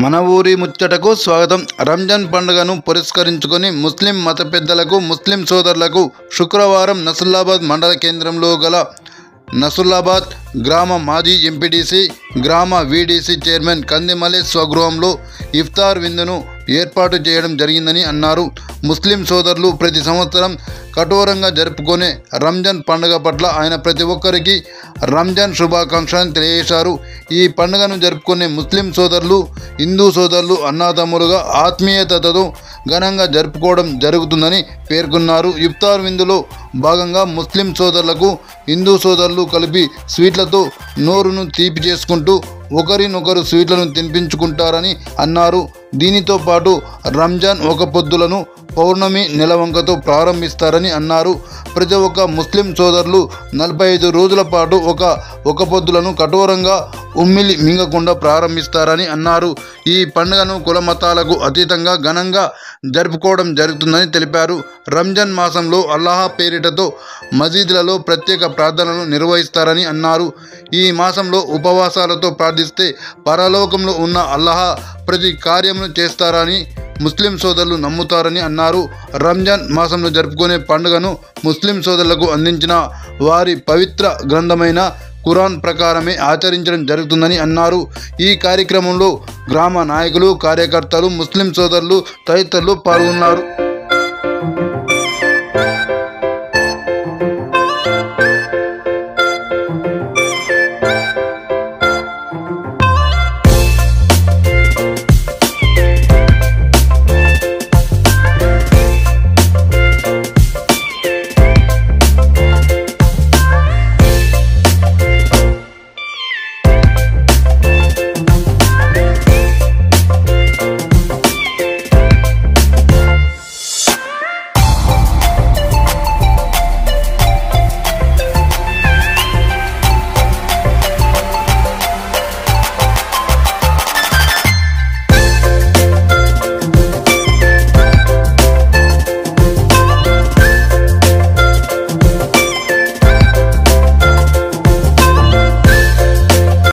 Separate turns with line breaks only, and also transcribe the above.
మన ఊరి ముచ్చటకు స్వాగతం. రంజాన్ పండుగను పురస్కరించుకొని ముస్లిం మత పెద్దలకు, ముస్లిం సోదరులకు శుక్రవారం నసుల్లాబాద్ మండల కేంద్రంలో గల నసుల్లాబాద్ గ్రామ మాజీ ఎంపీటీసీ, గ్రామ వీడీసీ చైర్మన్ కందిమలే స్వగృహంలో ఇఫ్తార్ విందును ఏర్పాటు చేయడం జరిగిందని అన్నారు. ముస్లిం సోదరులు ప్రతి సంవత్సరం కఠోరంగా జరుపుకునే రంజాన్ పండుగ పట్ల ఆయన ప్రతి ఒక్కరికి రంజాన్ శుభాకాంక్షలను తెలియజేశారు. ఈ పండుగను జరుపుకునే ముస్లిం సోదరులు, హిందూ సోదరులు అన్నాతమ్ములుగా ఆత్మీయతతో ఘనంగా జరుపుకోవడం జరుగుతుందని పేర్కొన్నారు. ఇఫ్తార్ విందులో భాగంగా ముస్లిం సోదరులకు హిందూ సోదరులు కలిపి స్వీట్లతో నోరును తీపి చేసుకుంటూ ఒకరినొకరు స్వీట్లను తినిపించుకుంటారని అన్నారు. దీనితో పాటు రంజాన్ ఒక పొద్దులను పౌర్ణమి నెలవంకతో ప్రారంభిస్తారని అన్నారు. ప్రతి ఒక్క ముస్లిం సోదరులు 45 రోజుల పాటు ఒక పొద్దులను కఠోరంగా ఉమ్మిలి మింగకుండా ప్రారంభిస్తారని అన్నారు. ఈ పండుగను కుల మతాలకు అతీతంగా ఘనంగా జరుపుకోవడం జరుగుతుందని తెలిపారు. రంజాన్ మాసంలో అల్లాహ్ పేరిటతో మసీదులలో ప్రత్యేక ప్రార్థనలు నిర్వహిస్తారని అన్నారు. ఈ మాసంలో ఉపవాసాలతో ప్రార్థిస్తే పరలోకంలో ఉన్న అల్లాహ్ ప్రతి కార్యమును చేస్తారని ముస్లిం సోదరులు నమ్ముతారని అన్నారు. రంజాన్ మాసంలో జరుపుకునే పండుగను ముస్లిం సోదరులకు అందించిన వారి పవిత్ర గ్రంథమైన ఖురాన్ ప్రకారమే ఆచరించడం జరుగుతుందని అన్నారు. ఈ కార్యక్రమంలో గ్రామ నాయకులు, కార్యకర్తలు, ముస్లిం సోదరులు తదితరులు పాల్గొన్నారు.